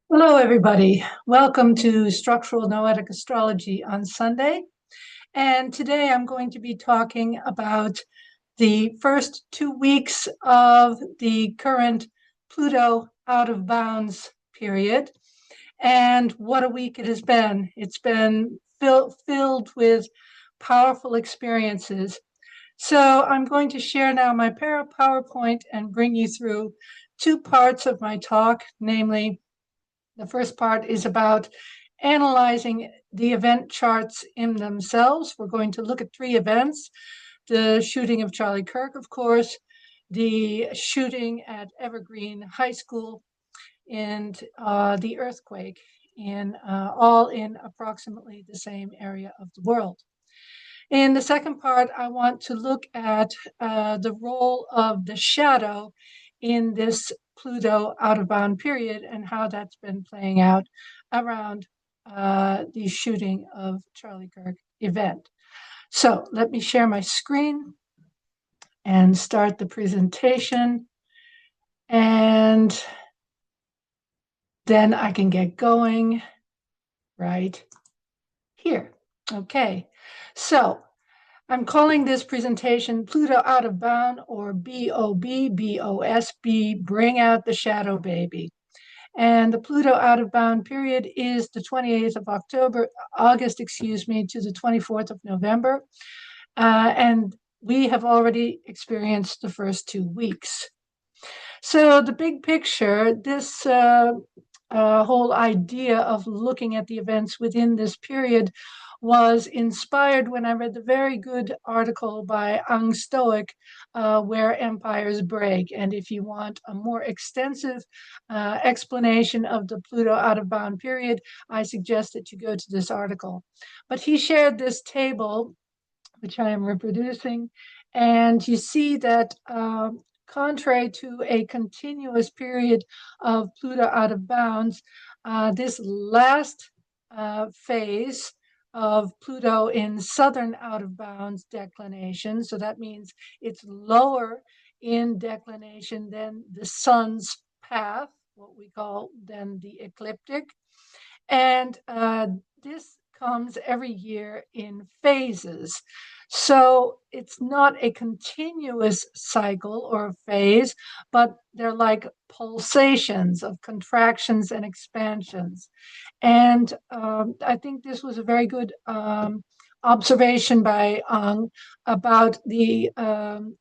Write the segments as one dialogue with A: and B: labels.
A: Hello, everybody. Welcome to Structural Noetic Astrology on Sunday. And today I'm going to be talking about the first 2 weeks of the current Pluto out of bounds period. And what a week it has been. It's been filled with powerful experiences. So I'm going to share now my PowerPoint and bring you through two parts of my talk, namely, the first part is about analyzing the event charts in themselves. We're going to look at three events: the shooting of Charlie Kirk, of course, the shooting at Evergreen High School, and the earthquake, all in approximately the same area of the world. In the second part, I want to look at the role of the shadow in this Pluto out of bound period and how that's been playing out around the shooting of Charlie Kirk event. So let me share my screen and start the presentation, and then I can get going right here. Okay, so I'm calling this presentation Pluto Out of Bound, or BOB, BOSB, Bring Out the Shadow Baby. And the Pluto Out of Bound period is the 28th of August, to the 24th of November. And we have already experienced the first 2 weeks. So the big picture, this whole idea of looking at the events within this period was inspired when I read the very good article by Ang Stoic, Where Empires Break. And if you want a more extensive explanation of the Pluto out of bound period, I suggest that you go to this article. But he shared this table, which I am reproducing, and you see that contrary to a continuous period of Pluto out of bounds, this last phase of Pluto in southern out of bounds declination, so that means it's lower in declination than the sun's path, what we call then the ecliptic. And this comes every year in phases. So it's not a continuous cycle or phase, but they're like pulsations of contractions and expansions. And I think this was a very good observation by Ang about the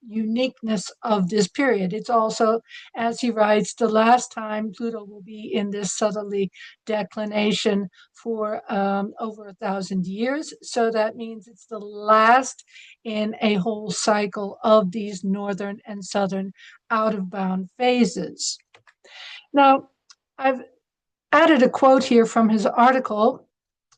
A: uniqueness of this period. It's also, as he writes, the last time Pluto will be in this southerly declination for over 1,000 years. So that means it's the last in a whole cycle of these northern and southern out of bound phases. Now, I've added a quote here from his article,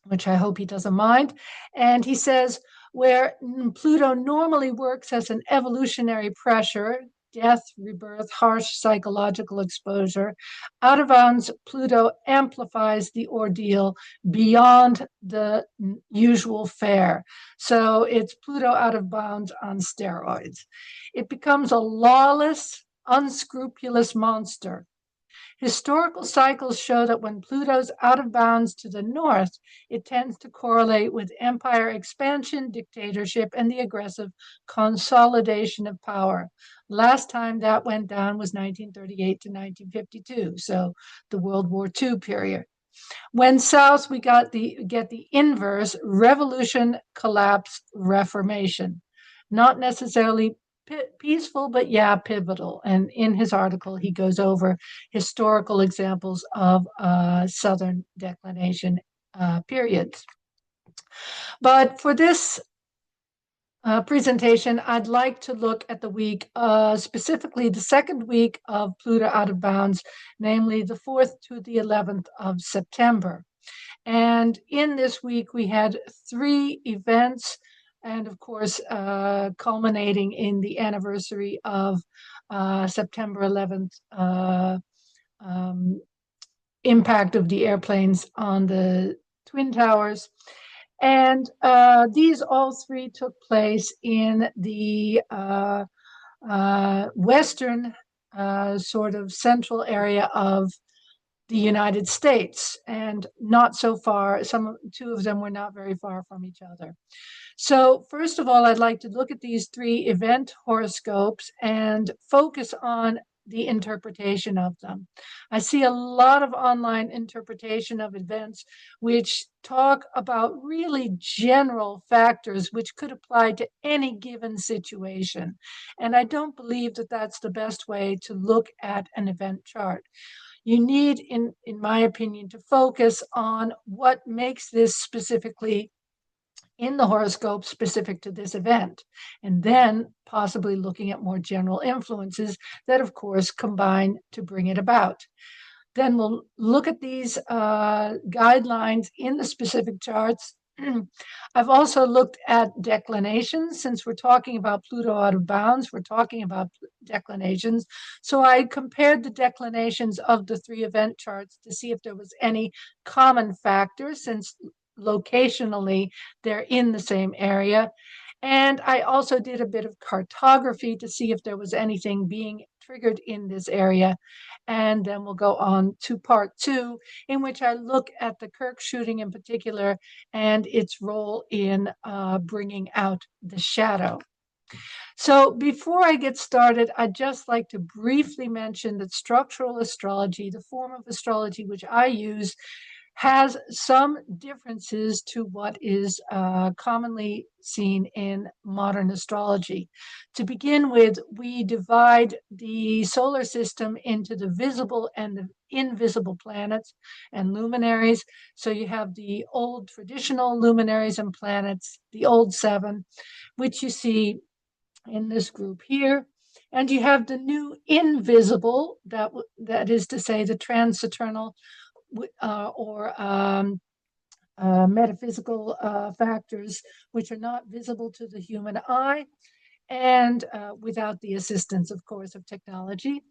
A: which I hope he doesn't mind. And he says, where Pluto normally works as an evolutionary pressure, death, rebirth, harsh psychological exposure, out of bounds Pluto amplifies the ordeal beyond the usual fare. So it's Pluto out of bounds on steroids. It becomes a lawless, unscrupulous monster. Historical cycles show that when Pluto's out of bounds to the north, it tends to correlate with empire expansion, dictatorship, and the aggressive consolidation of power. Last time that went down was 1938 to 1952, so the World War II period. When south, we get the inverse: revolution, collapse, reformation. Not necessarily peaceful, but yeah, pivotal. And in his article, he goes over historical examples of southern declination periods. But for this presentation, I'd like to look at the week, specifically the second week of Pluto out of bounds, namely the 4th to the 11th of September. And in this week, we had 3 events, and of course, culminating in the anniversary of September 11th impact of the airplanes on the Twin Towers. And these all 3 took place in the western sort of central area of the United States, and not so far. Two of them were not very far from each other. So first of all, I'd like to look at these three event horoscopes and focus on the interpretation of them. I see a lot of online interpretation of events which talk about really general factors which could apply to any given situation. And I don't believe that that's the best way to look at an event chart. You need, in my opinion, to focus on what makes this specifically in the horoscope specific to this event, and then possibly looking at more general influences that, of course, combine to bring it about. Then we'll look at these guidelines in the specific charts. I've also looked at declinations. Since we're talking about Pluto out of bounds, we're talking about declinations. So I compared the declinations of the three event charts to see if there was any common factors, since locationally they're in the same area. And I also did a bit of cartography to see if there was anything being triggered in this area. And then we'll go on to part two, in which I look at the Kirk shooting in particular and its role in bringing out the shadow. So before I get started, I'd just like to briefly mention that structural astrology, the form of astrology which I use, has some differences to what is commonly seen in modern astrology. To begin with, we divide the solar system into the visible and the invisible planets and luminaries. So you have the old traditional luminaries and planets, the old seven, which you see in this group here. And you have the new invisible, that is to say, the transcendental or metaphysical factors, which are not visible to the human eye, and without the assistance, of course, of technology.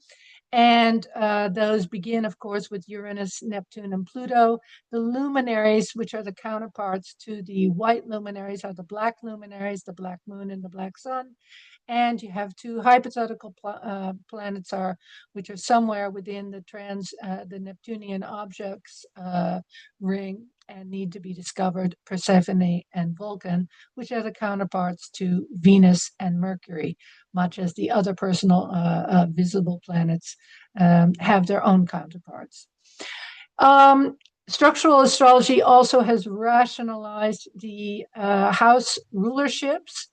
A: And those begin, of course, with Uranus, Neptune, and Pluto. The luminaries, which are the counterparts to the white luminaries, are the black luminaries, the black moon and the black sun. And you have two hypothetical planets, which are somewhere within the Neptunian objects ring and need to be discovered, Persephone and Vulcan, which are the counterparts to Venus and Mercury, much as the other personal visible planets have their own counterparts. Structural astrology also has rationalized the house rulerships.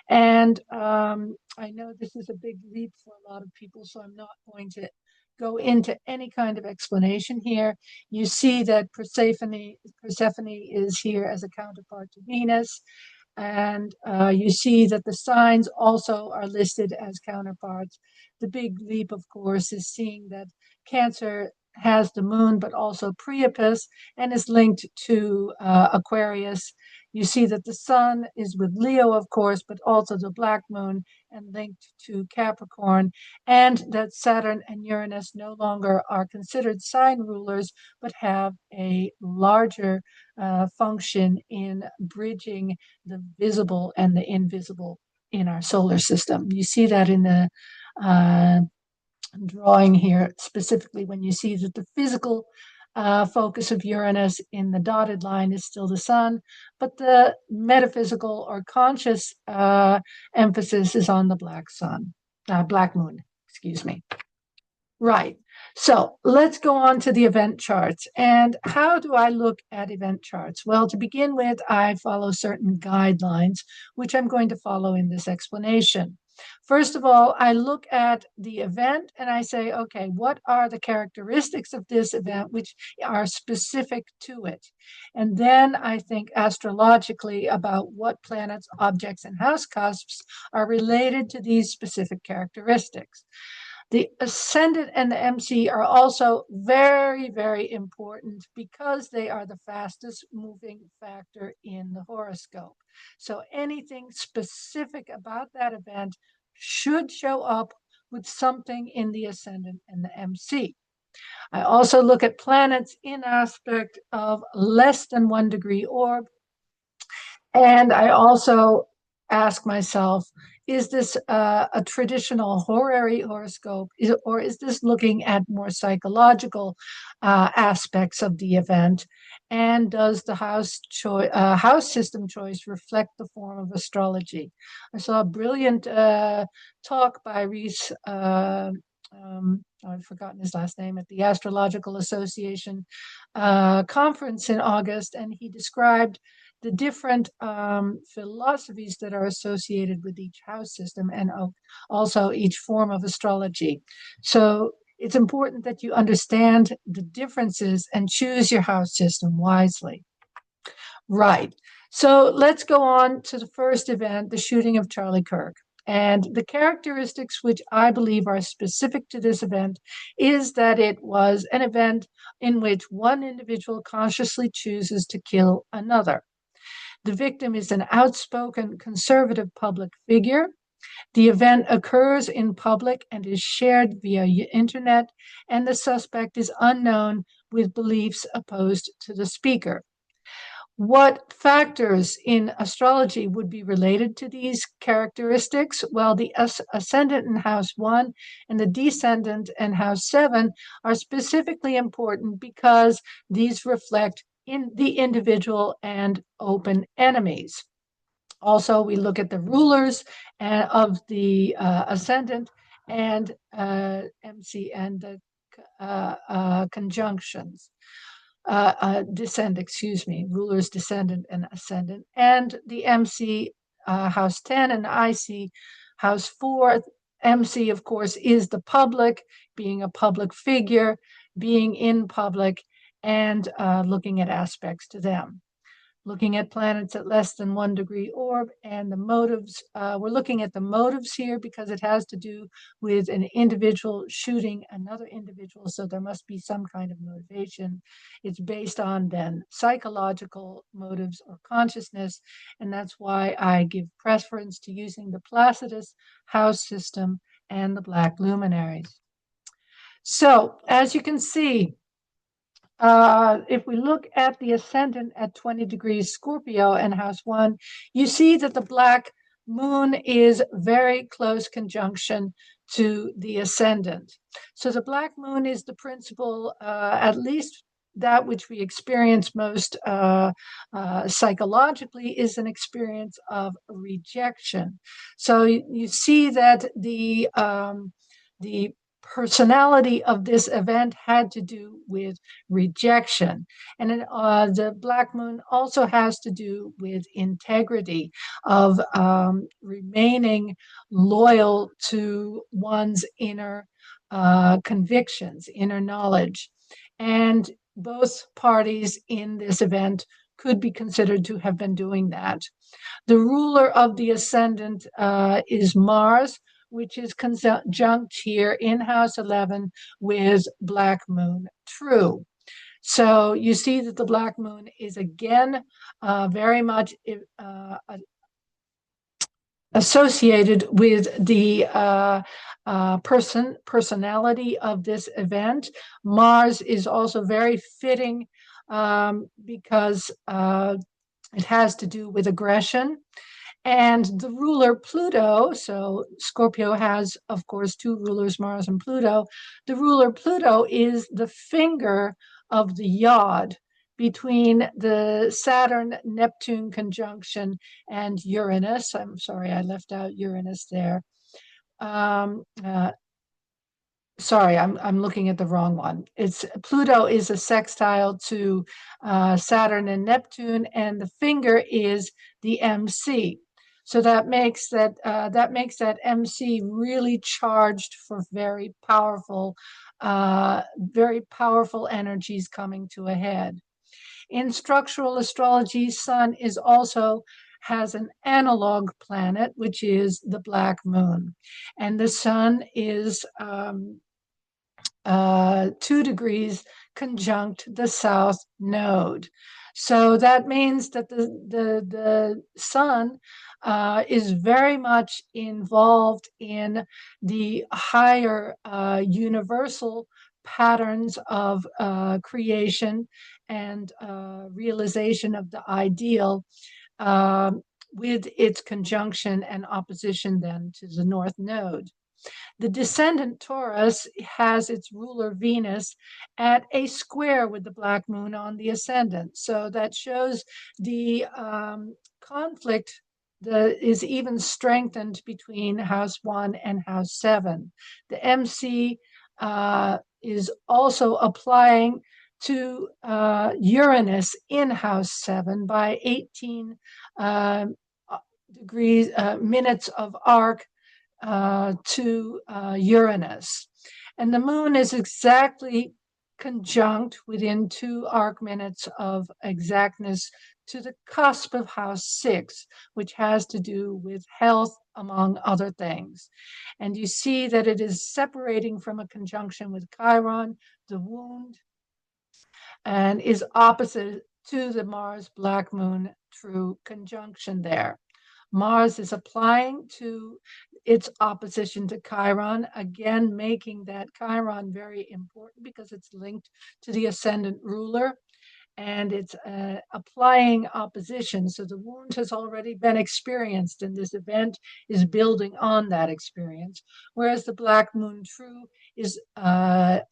A: And I know this is a big leap for a lot of people, so I'm not going to go into any kind of explanation here. You see that Persephone is here as a counterpart to Venus. And you see that the signs also are listed as counterparts. The big leap, of course, is seeing that Cancer has the moon, but also Priapus, and is linked to Aquarius. You see that the sun is with Leo, of course, but also the black moon and linked to Capricorn, and that Saturn and Uranus no longer are considered sign rulers, but have a larger function in bridging the visible and the invisible in our solar system. You see that in the drawing here, specifically when you see that the physical focus of Uranus in the dotted line is still the sun, but the metaphysical or conscious emphasis is on the black moon, excuse me. Right. So let's go on to the event charts. And how do I look at event charts? Well, to begin with, I follow certain guidelines, which I'm going to follow in this explanation. First of all, I look at the event and I say, okay, what are the characteristics of this event which are specific to it? And then I think astrologically about what planets, objects, and house cusps are related to these specific characteristics. The ascendant and the MC are also very, very important because they are the fastest moving factor in the horoscope. So anything specific about that event should show up with something in the ascendant and the MC. I also look at planets in aspect of less than 1 degree orb. And I also ask myself, is this a traditional horary horoscope, or is this looking at more psychological aspects of the event? And does the house system choice reflect the form of astrology? I saw a brilliant talk by Reese. I've forgotten his last name, at the Astrological Association conference in August, and he described the different philosophies that are associated with each house system and also each form of astrology. So it's important that you understand the differences and choose your house system wisely. Right. So let's go on to the first event, the shooting of Charlie Kirk. And the characteristics which I believe are specific to this event is that it was an event in which one individual consciously chooses to kill another. The victim is an outspoken conservative public figure. The event occurs in public and is shared via internet, and the suspect is unknown with beliefs opposed to the speaker. What factors in astrology would be related to these characteristics? Well, the ascendant in house 1 and the descendant in house 7 are specifically important because these reflect in the individual and open enemies. Also, we look at the rulers of the ascendant and MC and the conjunctions. Rulers, descendant, and ascendant, and the MC house 10 and IC house 4. MC, of course, is the public, being a public figure, being in public, and looking at aspects to them. Looking at planets at less than 1 degree orb and the motives. We're looking at the motives here because it has to do with an individual shooting another individual, so there must be some kind of motivation. It's based on then psychological motives or consciousness, and that's why I give preference to using the Placidus house system and the black luminaries. So, as you can see, if we look at the ascendant at 20 degrees Scorpio and house 1, you see that the black moon is very close conjunction to the ascendant. So the black moon is the principal, at least that which we experience most psychologically, is an experience of rejection. So you see that the personality of this event had to do with rejection. And the black moon also has to do with integrity, of remaining loyal to one's inner convictions, inner knowledge. And both parties in this event could be considered to have been doing that. The ruler of the ascendant is Mars, which is conjunct here in house 11 with black moon true. So you see that the black moon is again very much associated with the personality of this event. Mars is also very fitting because it has to do with aggression. And the ruler Pluto, so Scorpio has, of course, 2 rulers, Mars and Pluto. The ruler Pluto is the finger of the yod between the Saturn-Neptune conjunction and Uranus. I'm sorry, I left out Uranus there. Sorry, I'm looking at the wrong one. It's Pluto is a sextile to Saturn and Neptune, and the finger is the MC. So that makes that MC really charged for very powerful energies coming to a head. In structural astrology, Sun is also has an analog planet, which is the black moon, and the Sun is 2 degrees conjunct the south node. So that means that the Sun is very much involved in the higher universal patterns of creation and realization of the ideal, with its conjunction and opposition then to the north node. The descendant Taurus has its ruler Venus at a square with the black moon on the ascendant. So that shows the conflict that is even strengthened between house 1 and house 7. The MC is also applying to Uranus in house 7 by 18 degrees, minutes of arc to Uranus. And the moon is exactly conjunct within 2 arc minutes of exactness to the cusp of house 6, which has to do with health, among other things. And you see that it is separating from a conjunction with Chiron, the wound, and is opposite to the Mars black moon true conjunction there. Mars is applying to its opposition to Chiron, again, making that Chiron very important because it's linked to the ascendant ruler, and it's applying opposition. So the wound has already been experienced, and this event is building on that experience. Whereas the black moon true is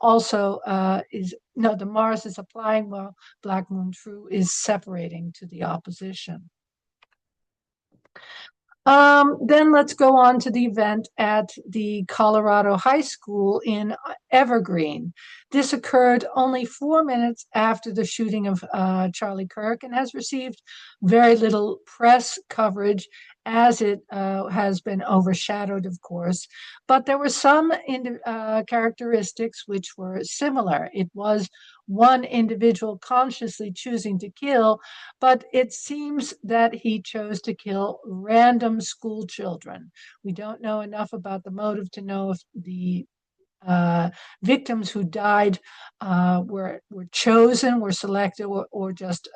A: also the Mars is applying while black moon true is separating to the opposition. Then let's go on to the event at the Colorado High School in Evergreen. This occurred only 4 minutes after the shooting of Charlie Kirk and has received very little press coverage as it has been overshadowed, of course. But there were some characteristics which were similar. It was one individual consciously choosing to kill, but it seems that he chose to kill random school children. We don't know enough about the motive to know if the victims who died were chosen, were selected, or just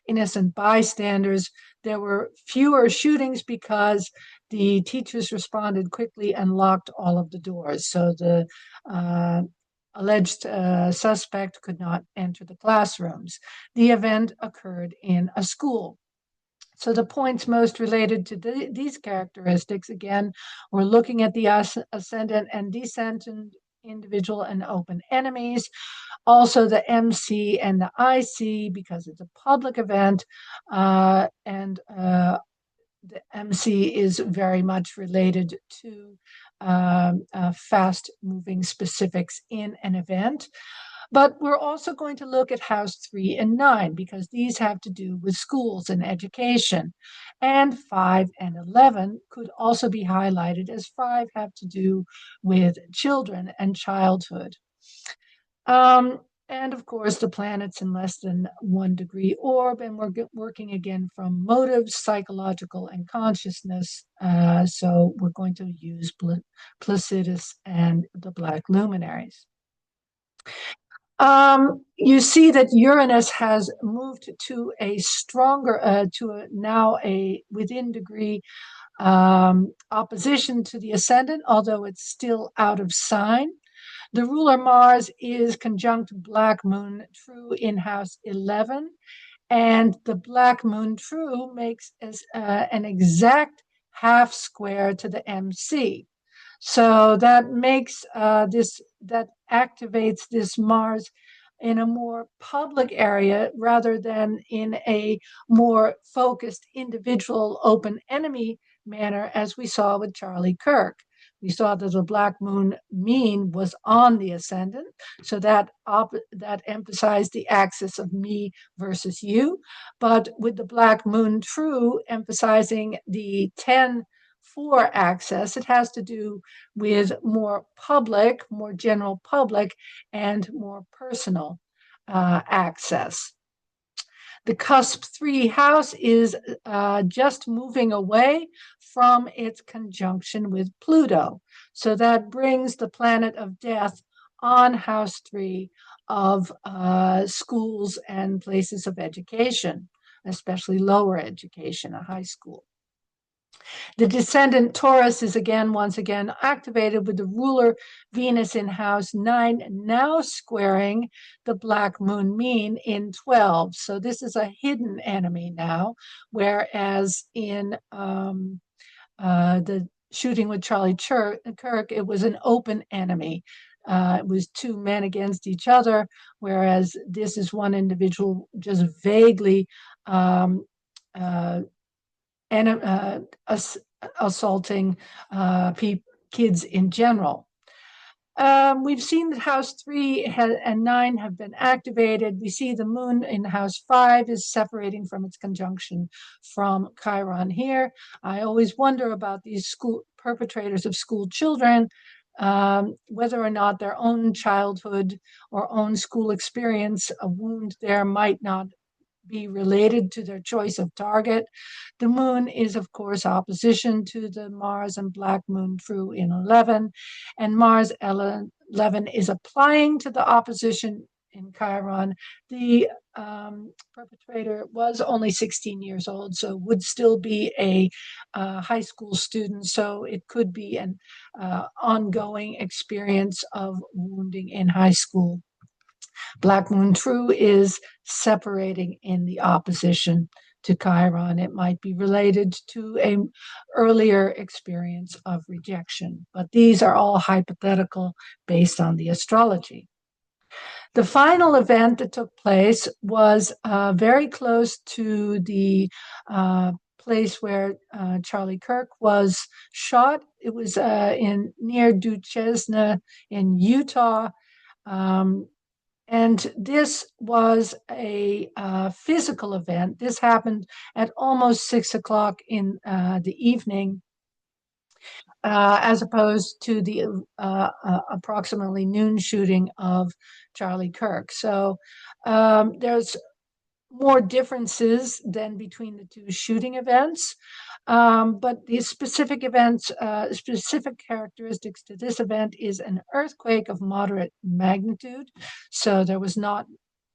A: innocent bystanders. There were fewer shootings because the teachers responded quickly and locked all of the doors. So the alleged suspect could not enter the classrooms. The event occurred in a school. So the points most related to these characteristics, again, we're looking at the ascendant and descendant individual and open enemies. Also the MC and the IC, because it's a public event, and the MC is very much related to fast-moving specifics in an event. But we're also going to look at house 3 and 9 because these have to do with schools and education. And 5 and 11 could also be highlighted as 5 have to do with children and childhood. And of course, the planets in less than 1 degree orb, and we're working again from motives, psychological, and consciousness. So we're going to use Placidus and the black luminaries. You see that Uranus has moved to a stronger, now a within degree opposition to the ascendant, although it's still out of sign. The ruler Mars is conjunct black moon true in house 11, and the black moon true makes an exact half square to the MC. So that makes that activates this Mars in a more public area rather than in a more focused individual open enemy manner, as we saw with Charlie Kirk. We saw that the black moon mean was on the ascendant, so that emphasized the axis of me versus you. But with the black moon true emphasizing the 10-4 axis, it has to do with more public, more general public, and more personal access. The cusp 3 house is just moving away from its conjunction with Pluto. So that brings the planet of death on house 3 of schools and places of education, especially lower education, a high school. The descendant Taurus is once again activated with the ruler Venus in house 9, now squaring the black moon mean in 12. So this is a hidden enemy now, whereas in the shooting with Charlie Kirk, it was an open enemy. It was two men against each other, whereas this is one individual just vaguely um, uh, and assaulting kids in general. We've seen that House 3 and 9 have been activated. We see the moon in House 5 is separating from its conjunction from Chiron here. I always wonder about these school perpetrators of school children, whether or not their own childhood or own school experience, a wound there might not be related to their choice of target. The moon is, of course, opposition to the Mars and Black Moon true in 11, and Mars 11 is applying to the opposition in Chiron. The perpetrator was only 16 years old, so would still be a high school student, so it could be an ongoing experience of wounding in high school. Black Moon True is separating in the opposition to Chiron. It might be related to an earlier experience of rejection, but these are all hypothetical based on the astrology. The final event that took place was very close to the place where Charlie Kirk was shot. It was in near Duchesne in Utah. Um, and this was a physical event. This happened at almost 6 o'clock in the evening, as opposed to the approximately noon shooting of Charlie Kirk. So there's more differences than between the two shooting events. But the specific events, specific characteristics to this event is an earthquake of moderate magnitude. So there was not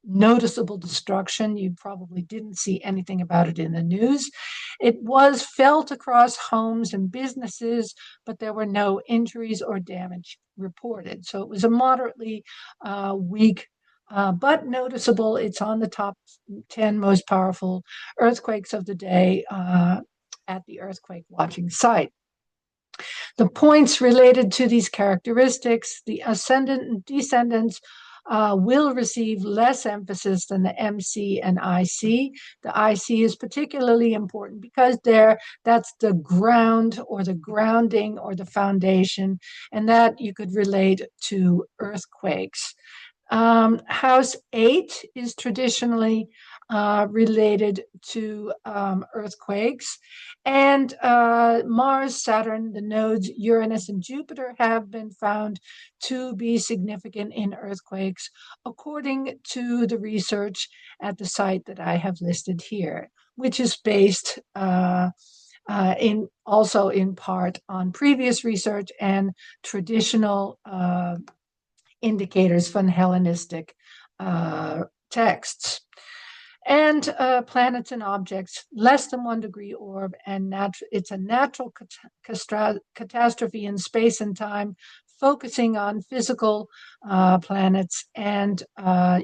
A: noticeable destruction. You probably didn't see anything about it in the news. It was felt across homes and businesses, but there were no injuries or damage reported. So it was a moderately weak but noticeable. It's on the top 10 most powerful earthquakes of the day at the earthquake watching site. The points related to these characteristics, the ascendant and descendants will receive less emphasis than the MC and IC. The IC is particularly important because that's the ground or the grounding or the foundation, and that you could relate to earthquakes. House 8 is traditionally related to earthquakes. And Mars, Saturn, the nodes Uranus and Jupiter have been found to be significant in earthquakes, according to the research at the site that I have listed here, which is based also in part on previous research and traditional indicators from Hellenistic texts. And planets and objects less than 1 degree orb, and it's a natural catastrophe in space and time, focusing on physical planets and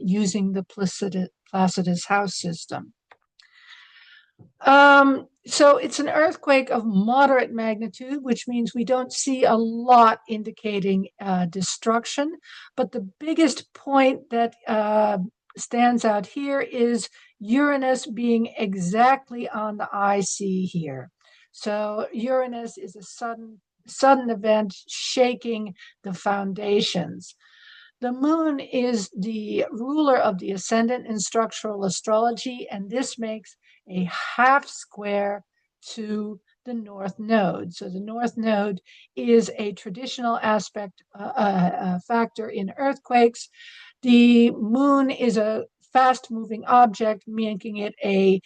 A: using the Placidus house system. So it's an earthquake of moderate magnitude, which means we don't see a lot indicating destruction. But the biggest point that stands out here is Uranus being exactly on the IC here. So Uranus is a sudden event shaking the foundations. The moon is the ruler of the ascendant in structural astrology, and this makes a half square to the north node. So the north node is a traditional aspect, factor in earthquakes. The moon is a fast-moving object, making it a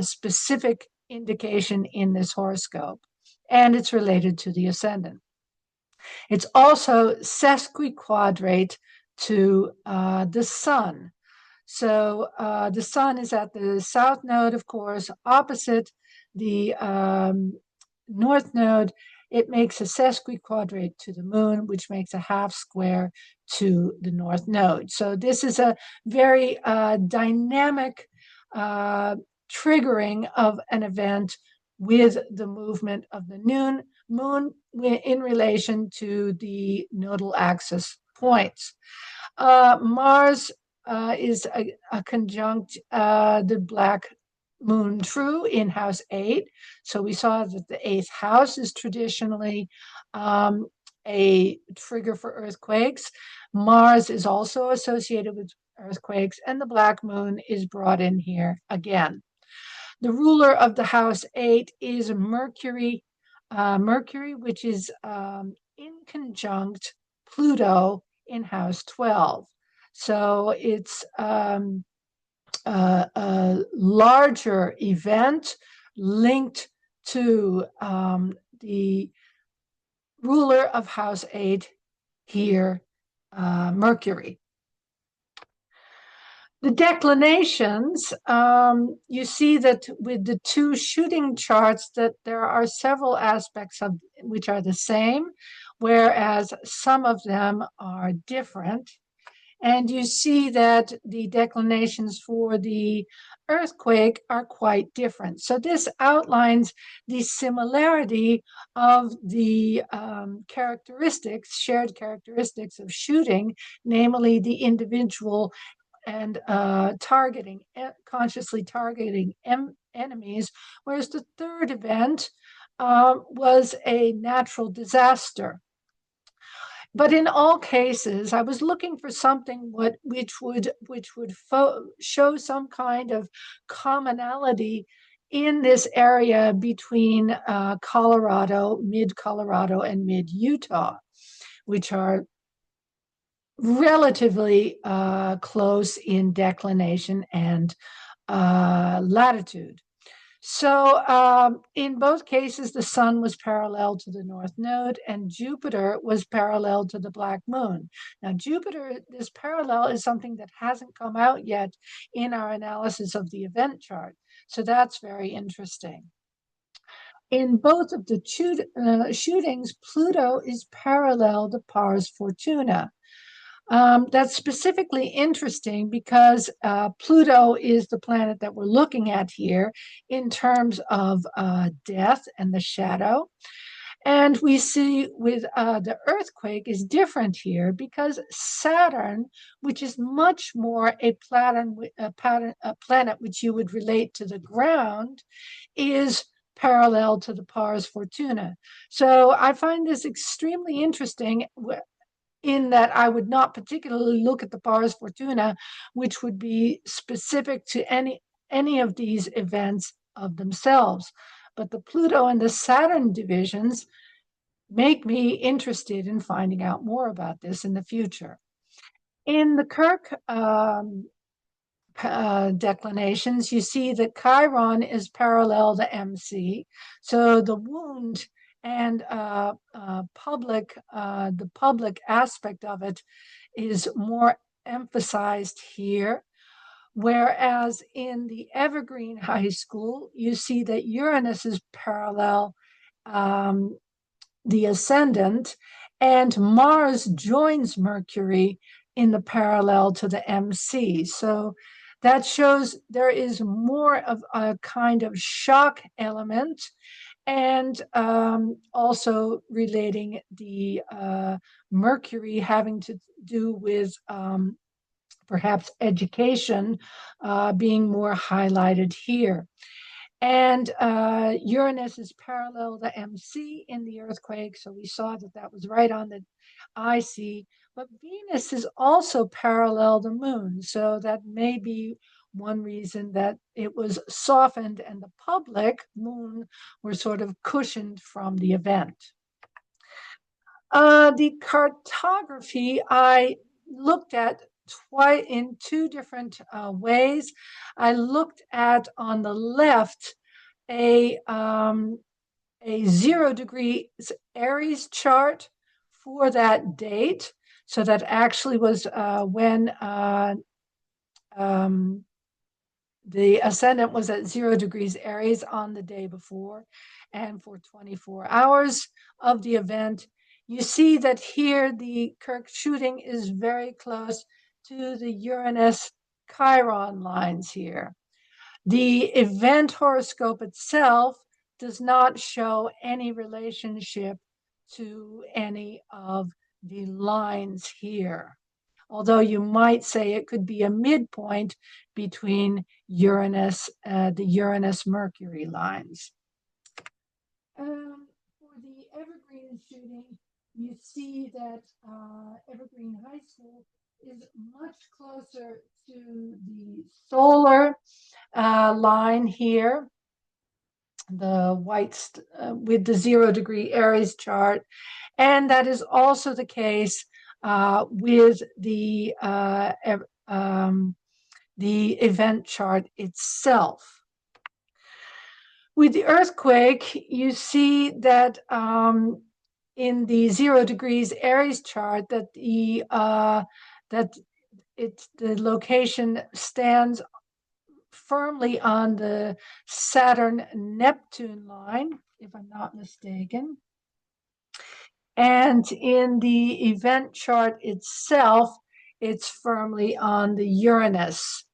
A: specific indication in this horoscope, and it's related to the ascendant. It's also sesquiquadrate to the sun. So the sun is at the south node, of course, opposite the north node. It makes a sesquiquadrate to the moon, which makes a half square to the north node. So this is a very dynamic triggering of an event with the movement of the moon in relation to the nodal axis points. Mars is a conjunct the black moon true in house 8. So we saw that the 8th house is traditionally a trigger for earthquakes. Mars is also associated with earthquakes, and the black moon is brought in here again. The ruler of the house 8 is Mercury, which is in conjunct Pluto in house 12. So it's a larger event linked to the ruler of house 8 here, Mercury. The declinations, you see that with the two shooting charts that there are several aspects of which are the same, whereas some of them are different. And you see that the declinations for the earthquake are quite different. So this outlines the similarity of the characteristics, shared characteristics of shooting, namely the individual and consciously targeting enemies, whereas the third event was a natural disaster. But in all cases, I was looking for something which would show some kind of commonality in this area between Colorado, mid-Colorado, and mid-Utah, which are relatively close in declination and latitude. So in both cases, the sun was parallel to the north node and Jupiter was parallel to the black moon. Now, Jupiter, this parallel is something that hasn't come out yet in our analysis of the event chart. So that's very interesting. In both of the shootings, Pluto is parallel to Pars Fortuna. That's specifically interesting because Pluto is the planet that we're looking at here in terms of death and the shadow. And we see with the earthquake is different here because Saturn, which is much more a planet which you would relate to the ground, is parallel to the Pars Fortuna. So I find this extremely interesting in that I would not particularly look at the Pars Fortuna, which would be specific to any of these events of themselves. But the Pluto and the Saturn divisions make me interested in finding out more about this in the future. In the Kirk declinations, you see that Chiron is parallel to MC. So the wound and the public aspect of it is more emphasized here. Whereas in the Evergreen High School, you see that Uranus is parallel the ascendant, and Mars joins Mercury in the parallel to the MC. So that shows there is more of a kind of shock element and also relating the Mercury having to do with perhaps education being more highlighted here. And Uranus is parallel to MC in the earthquake, so we saw that that was right on the IC. But Venus is also parallel to Moon, so that may be one reason that it was softened and the public, Moon, were sort of cushioned from the event. The cartography I looked at in two different ways. I looked at on the left a 0 degrees Aries chart for that date. So that actually was when the ascendant was at 0 degrees Aries on the day before, and for 24 hours of the event. You see that here the Kirk shooting is very close to the Uranus Chiron lines here. The event horoscope itself does not show any relationship to any of the lines here. Although you might say it could be a midpoint between Uranus, the Uranus-Mercury lines. For the Evergreen shooting, you see that Evergreen High School is much closer to the solar line here, the white with the 0-degree Aries chart. And that is also the case with the event chart itself. With the earthquake, you see that in the 0 degrees Aries chart that the location stands firmly on the Saturn-Neptune line, if I'm not mistaken. And in the event chart itself, it's firmly on the Uranus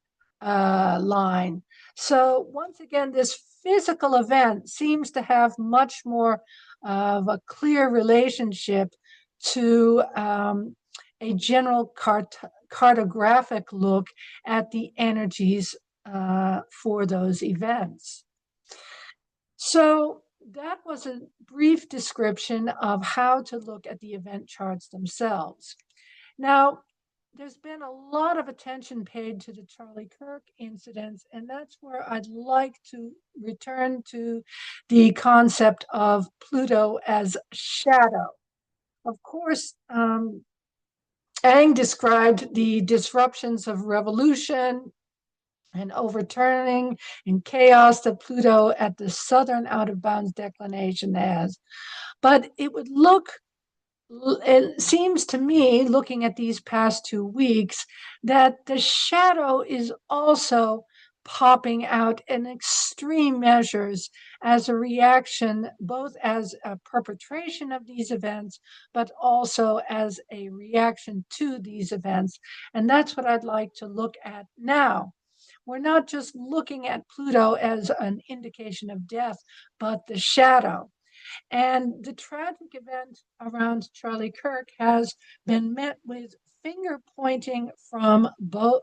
A: line. So once again, this physical event seems to have much more of a clear relationship to a general cartographic look at the energies for those events. So that was a brief description of how to look at the event charts themselves. Now, there's been a lot of attention paid to the Charlie Kirk incidents, and that's where I'd like to return to the concept of Pluto as shadow. Of course, Ang described the disruptions of revolution and overturning and chaos that Pluto at the southern out of bounds declination has. But it seems to me, looking at these past 2 weeks, that the shadow is also popping out in extreme measures as a reaction, both as a perpetration of these events, but also as a reaction to these events. And that's what I'd like to look at now. We're not just looking at Pluto as an indication of death, but the shadow. And the tragic event around Charlie Kirk has been met with finger pointing from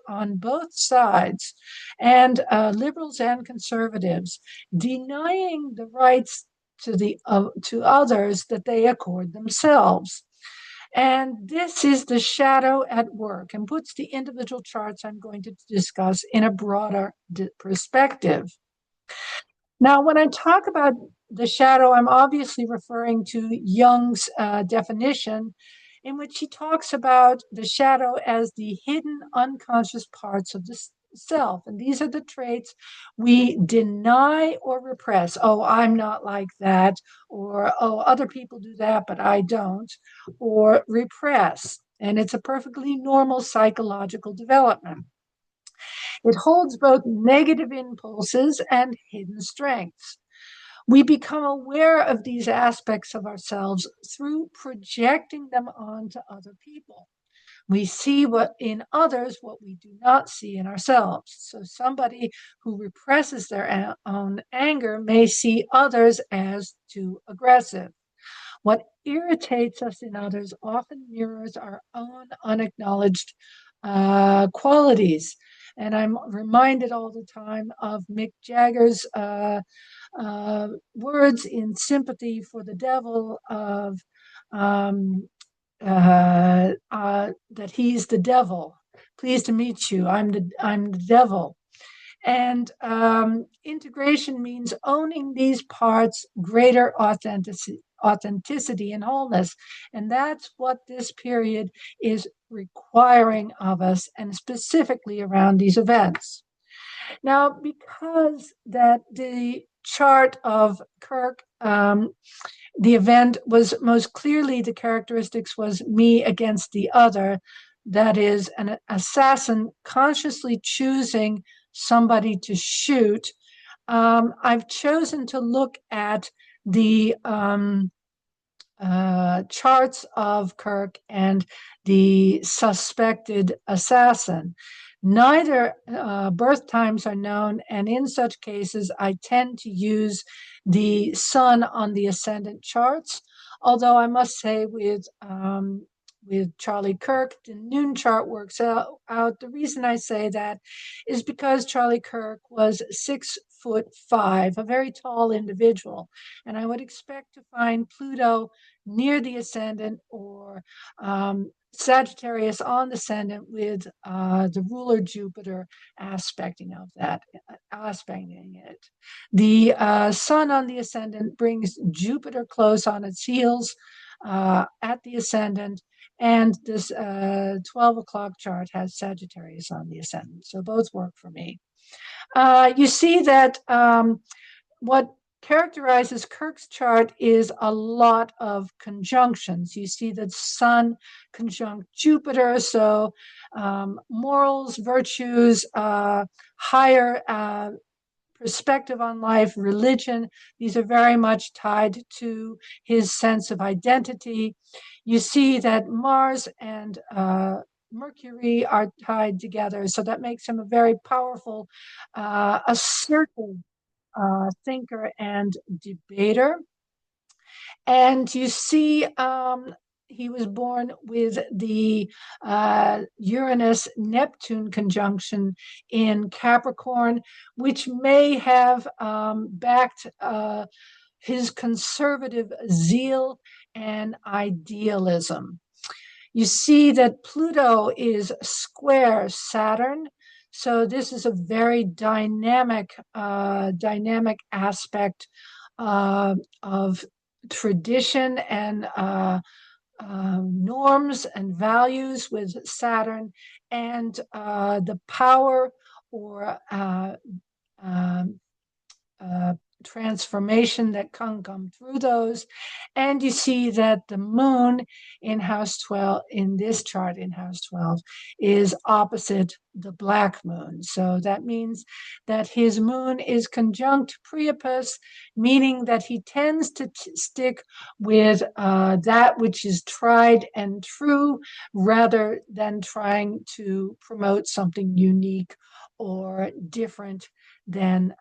A: on both sides, and liberals and conservatives denying the rights to others that they accord themselves. And this is the shadow at work and puts the individual charts I'm going to discuss in a broader perspective. Now, when I talk about the shadow, I'm obviously referring to Jung's definition, in which he talks about the shadow as the hidden unconscious parts of the self. And these are the traits we deny or repress. Oh, I'm not like that. Or, oh, other people do that, but I don't. Or repress. And it's a perfectly normal psychological development. It holds both negative impulses and hidden strengths. We become aware of these aspects of ourselves through projecting them onto other people. We see what in others what we do not see in ourselves. So somebody who represses their own anger may see others as too aggressive. What irritates us in others often mirrors our own unacknowledged qualities. And I'm reminded all the time of Mick Jagger's words in sympathy for the devil of that he's the devil. Pleased to meet you. I'm the devil. And integration means owning these parts, greater authenticity and wholeness. And that's what this period is requiring of us, and specifically around these events. Now, because that the chart of Kirk, the event was most clearly the characteristics was me against the other, that is an assassin consciously choosing somebody to shoot. I've chosen to look at the charts of Kirk and the suspected assassin. Neither birth times are known, and in such cases, I tend to use the sun on the ascendant charts. Although I must say with Charlie Kirk, the noon chart works out. The reason I say that is because Charlie Kirk was 6'5", a very tall individual, and I would expect to find Pluto near the ascendant or Sagittarius on the ascendant with the ruler Jupiter aspecting it. The sun on the ascendant brings Jupiter close on its heels at the ascendant, and this 12 o'clock chart has Sagittarius on the ascendant. So both work for me. You see that what characterizes Kirk's chart is a lot of conjunctions. You see that Sun conjunct Jupiter, so morals, virtues, higher perspective on life, religion, these are very much tied to his sense of identity. You see that Mars and Mercury are tied together, so that makes him a very powerful, assertive thinker and debater. And you see he was born with the Uranus-Neptune conjunction in Capricorn, which may have backed his conservative zeal and idealism. You see that Pluto is square Saturn. So this is a very dynamic aspect of tradition and norms and values with Saturn, and the power or transformation that can come through those. And you see that the moon in house 12, in this chart in house 12, is opposite the black moon. So that means that his moon is conjunct Priapus, meaning that he tends to stick with that which is tried and true rather than trying to promote something unique or different than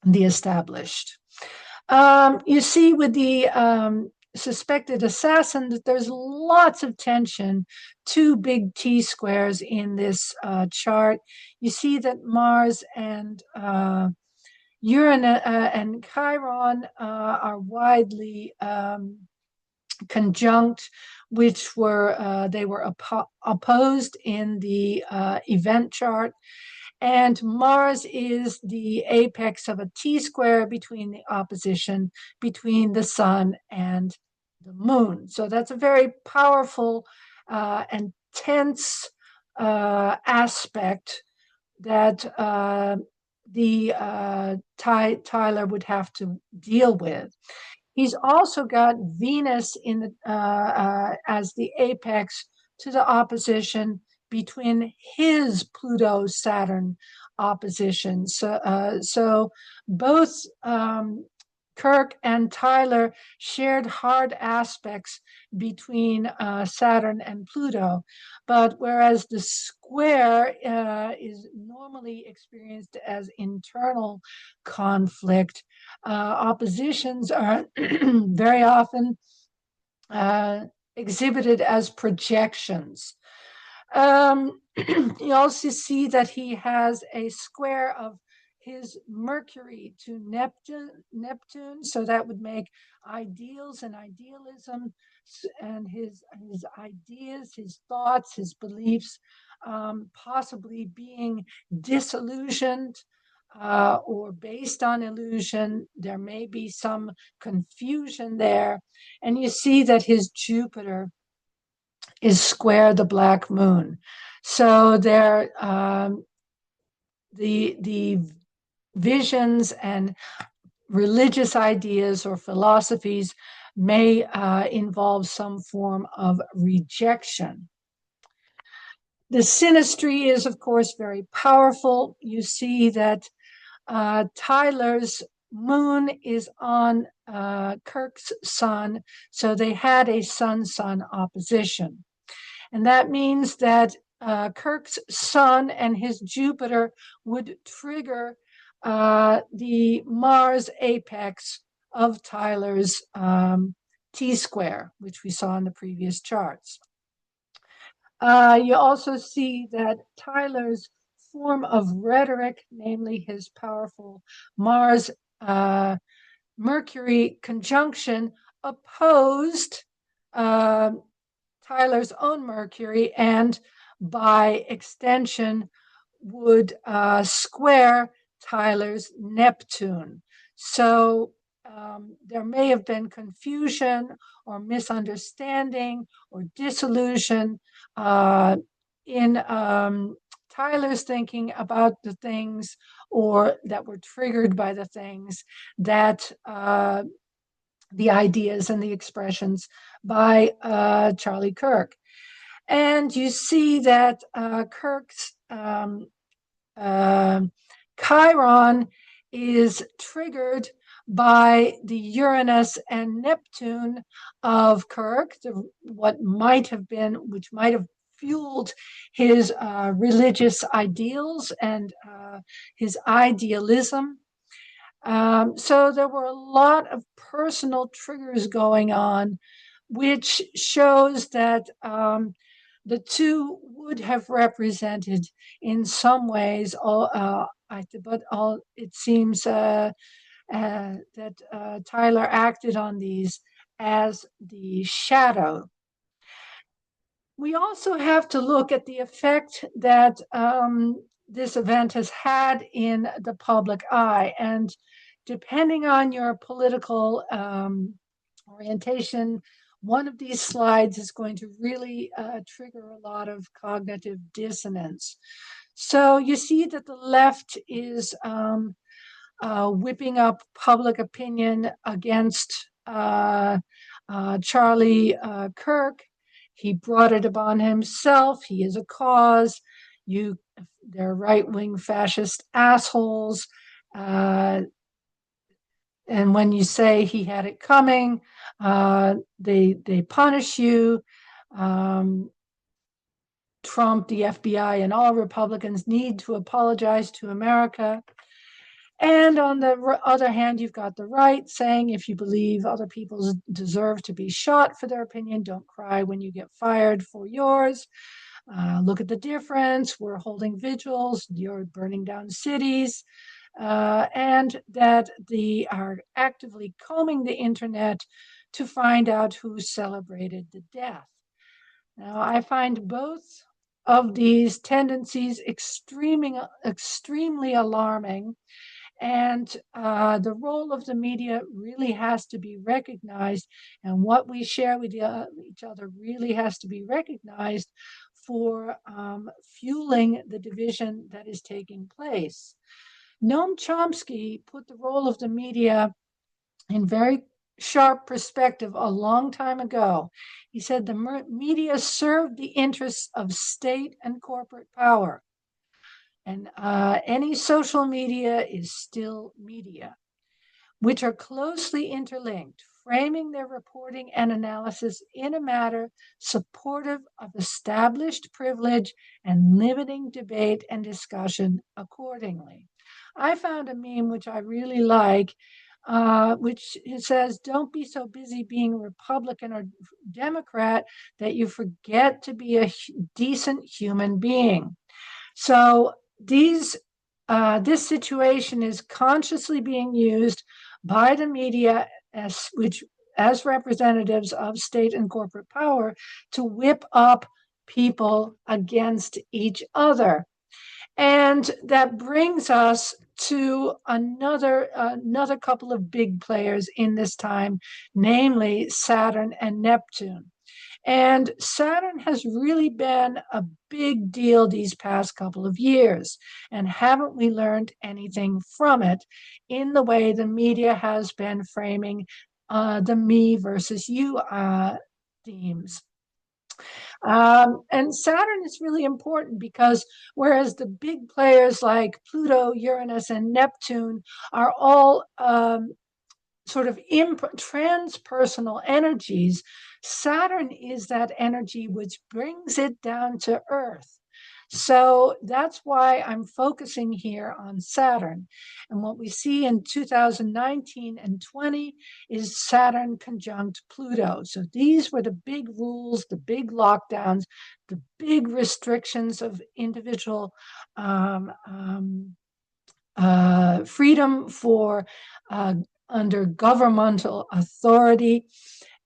A: the established. You see with the suspected assassin that there's lots of tension, two big T squares in this chart. You see that Mars and Uranus and Chiron are widely conjunct, which were they were opposed in the event chart. And Mars is the apex of a T-square between the opposition between the sun and the moon. So that's a very powerful and tense aspect that Tyler would have to deal with. He's also got Venus in the as the apex to the opposition between his Pluto-Saturn opposition. So both Kirk and Tyler shared hard aspects between Saturn and Pluto, but whereas the square is normally experienced as internal conflict, oppositions are very often exhibited as projections. You also see that he has a square of his Mercury to Neptune, so that would make ideals and idealism and his ideas, his thoughts, his beliefs, possibly being disillusioned or based on illusion. There may be some confusion there. And you see that his Jupiter is square the black moon. So there, the visions and religious ideas or philosophies may involve some form of rejection. The synastry is, of course, very powerful. You see that Tyler's moon is on Kirk's sun, so they had a sun-sun opposition. And that means that Kirk's sun and his Jupiter would trigger the Mars apex of Tyler's T-square, which we saw in the previous charts. You also see that Tyler's form of rhetoric, namely his powerful Mars Mercury conjunction, opposed Tyler's own Mercury, and by extension would square Tyler's Neptune. So there may have been confusion or misunderstanding or disillusion in Tyler's thinking about the things, or that were triggered by the things that the ideas and the expressions by Charlie Kirk. And you see that Kirk's Chiron is triggered by the Uranus and Neptune of Kirk, which might have fueled his religious ideals and his idealism. So there were a lot of personal triggers going on, which shows that the two would have represented in some ways it seems that Tyler acted on these as the shadow. We also have to look at the effect that this event has had in the public eye. And depending on your political orientation, one of these slides is going to really trigger a lot of cognitive dissonance. So you see that the left is whipping up public opinion against Charlie Kirk. He brought it upon himself. He is a cause. They're right-wing fascist assholes. And when you say he had it coming, they punish you. Trump, the FBI, and all Republicans need to apologize to America. And on the other hand, you've got the right saying, if you believe other people deserve to be shot for their opinion, don't cry when you get fired for yours. Look at the difference. We're holding vigils. You're burning down cities. And that they are actively combing the internet to find out who celebrated the death. Now, I find both of these tendencies extremely alarming. And the role of the media really has to be recognized, and what we share with each other really has to be recognized for fueling the division that is taking place. Noam Chomsky put the role of the media in very sharp perspective a long time ago. He said the media served the interests of state and corporate power. And any social media is still media, which are closely interlinked, framing their reporting and analysis in a manner supportive of established privilege and limiting debate and discussion accordingly. I found a meme which I really like, which says, don't be so busy being Republican or Democrat that you forget to be a decent human being. So this situation is consciously being used by the media as representatives of state and corporate power to whip up people against each other. And that brings us to another couple of big players in this time, namely Saturn and Neptune. And Saturn has really been a big deal these past couple of years. And haven't we learned anything from it in the way the media has been framing the me versus you themes? And Saturn is really important because whereas the big players like Pluto, Uranus, and Neptune are all sort of transpersonal energies, Saturn is that energy which brings it down to Earth. So that's why I'm focusing here on Saturn. And what we see in 2019 and 20 is Saturn conjunct Pluto. So these were the big rules, the big lockdowns, the big restrictions of individual freedom for under governmental authority.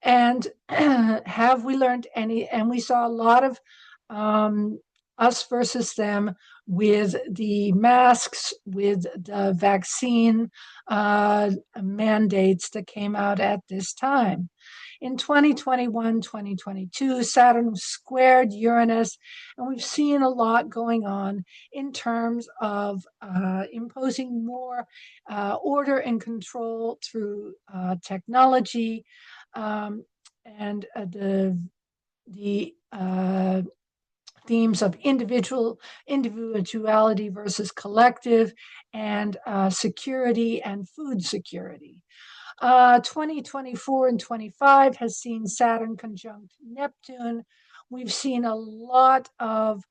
A: And have we learned any? And we saw a lot of us versus them with the masks, with the vaccine mandates that came out at this time. In 2021, 2022, Saturn squared Uranus, and we've seen a lot going on in terms of imposing more order and control through technology, and the themes of individuality versus collective, and security and food security. 2024 and 25 has seen Saturn conjunct Neptune. We've seen a lot of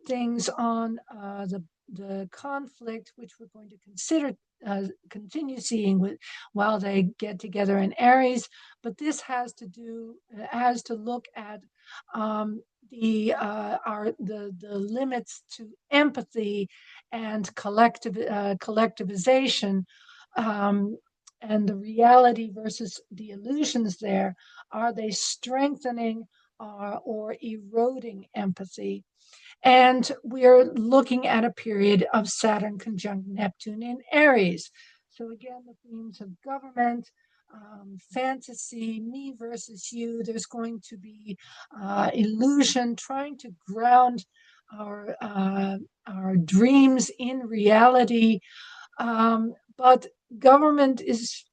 A: things on the conflict, which we're going to continue seeing while they get together in Aries. But this has to look at the limits to empathy and collectivization, and the reality versus the illusions there. Are they strengthening or eroding empathy? And we're looking at a period of Saturn conjunct Neptune in Aries. So again, the themes of government, fantasy, me versus you. There's going to be illusion, trying to ground our dreams in reality. But government is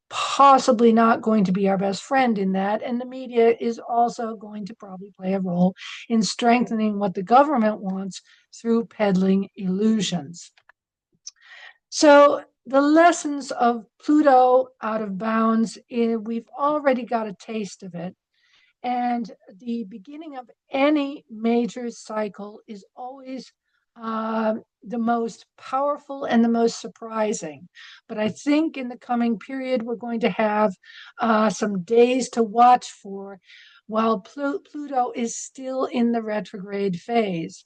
A: possibly not going to be our best friend in that. And the media is also going to probably play a role in strengthening what the government wants through peddling illusions. So the lessons of Pluto out of bounds, we've already got a taste of it. And the beginning of any major cycle is always the most powerful and the most surprising. But I think in the coming period, we're going to have some days to watch for while Pluto is still in the retrograde phase.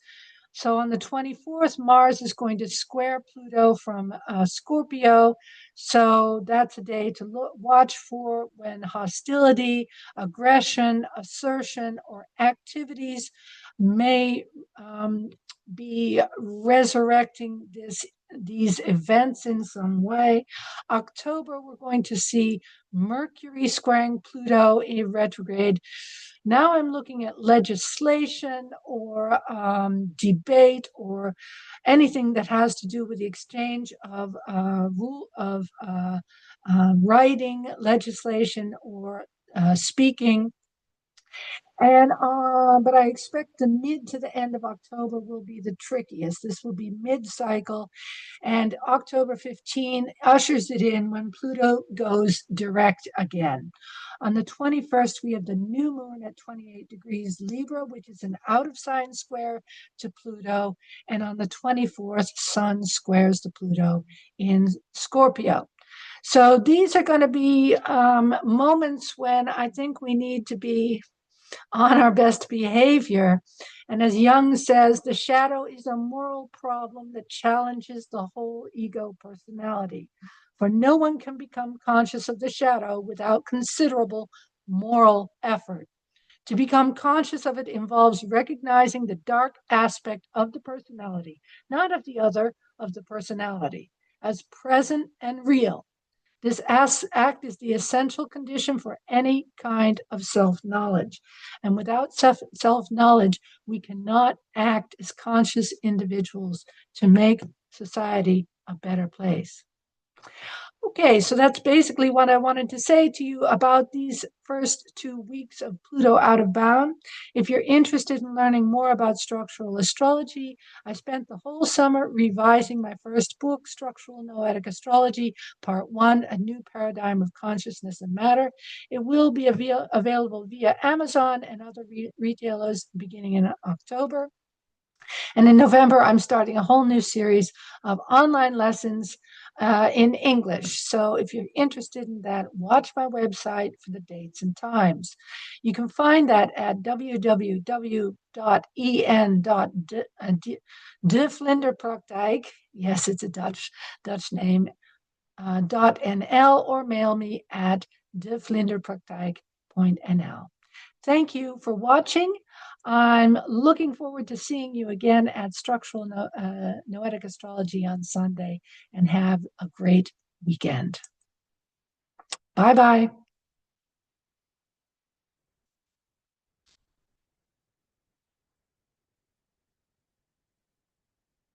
A: So on the 24th, Mars is going to square Pluto from Scorpio. So that's a day to watch for when hostility, aggression, assertion, or activities may be resurrecting these events in some way. October, we're going to see Mercury squaring Pluto in retrograde. Now I'm looking at legislation or debate or anything that has to do with the exchange of writing, legislation, or speaking. And but I expect the mid to the end of October will be the trickiest. This will be mid-cycle, and October 15 ushers it in when Pluto goes direct again. On the 21st, we have the new moon at 28 degrees Libra, which is an out of sign square to Pluto. And on the 24th, Sun squares to Pluto in Scorpio. So these are going to be moments when I think we need to be on our best behavior. And as Jung says, the shadow is a moral problem that challenges the whole ego personality. For no one can become conscious of the shadow without considerable moral effort. To become conscious of it involves recognizing the dark aspect of the personality, not of the other, of the personality, as present and real. This act is the essential condition for any kind of self-knowledge. And without self-knowledge, we cannot act as conscious individuals to make society a better place. Okay, so that's basically what I wanted to say to you about these first 2 weeks of Pluto out of bound. If you're interested in learning more about structural astrology, I spent the whole summer revising my first book, Structural Noetic Astrology, Part 1, A New Paradigm of Consciousness and Matter. It will be available via Amazon and other retailers beginning in October. And in November, I'm starting a whole new series of online lessons in English. So if you're interested in that, watch my website for the dates and times. You can find that at www.en.devlinderpraktijk. Yes, it's a Dutch name. .nl, or mail me at devlinderpraktijk.nl. Thank you for watching. I'm looking forward to seeing you again at Structural Noetic Astrology on Sunday, and have a great weekend. Bye-bye.